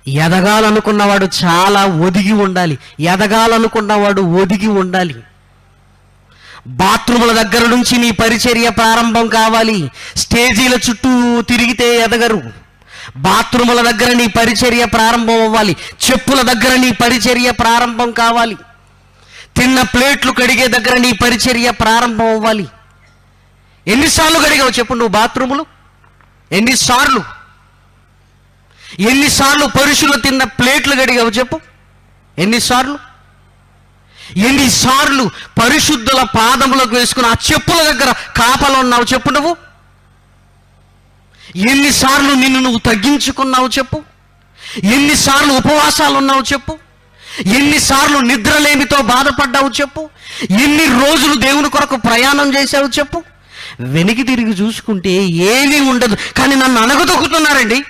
ఎదగాలనుకున్నవాడు చాలా ఒదిగి ఉండాలి. ఎదగాలనుకున్నవాడు ఒదిగి ఉండాలి. బాత్రూముల దగ్గర నుంచి నీ పరిచర్య ప్రారంభం కావాలి. స్టేజీల చుట్టూ తిరిగితే ఎదగరు. బాత్రూముల దగ్గర నీ పరిచర్య ప్రారంభం అవ్వాలి. చెప్పుల దగ్గర నీ పరిచర్య ప్రారంభం కావాలి. తిన్న ప్లేట్లు కడిగే దగ్గర నీ పరిచర్య ప్రారంభం అవ్వాలి. ఎన్నిసార్లు కడిగావు చెప్పు నువ్వు బాత్రూములు? ఎన్నిసార్లు పరుషులు తిన్న ప్లేట్లు కడిగావు చెప్పు? ఎన్నిసార్లు పరిశుద్ధుల పాదములకు వేసుకుని ఆ చెప్పుల దగ్గర కాపలు ఉన్నావు చెప్పు? నువ్వు ఎన్నిసార్లు నిన్ను నువ్వు తగ్గించుకున్నావు చెప్పు? ఎన్నిసార్లు ఉపవాసాలు ఉన్నావు చెప్పు? ఎన్నిసార్లు నిద్రలేమితో బాధపడ్డావు చెప్పు? ఎన్ని రోజులు దేవుని కొరకు ప్రయాణం చేశావు చెప్పు? వెనక్కి తిరిగి చూసుకుంటే ఏమీ ఉండదు. కానీ నన్ను అనగదొక్కుతున్నారండి.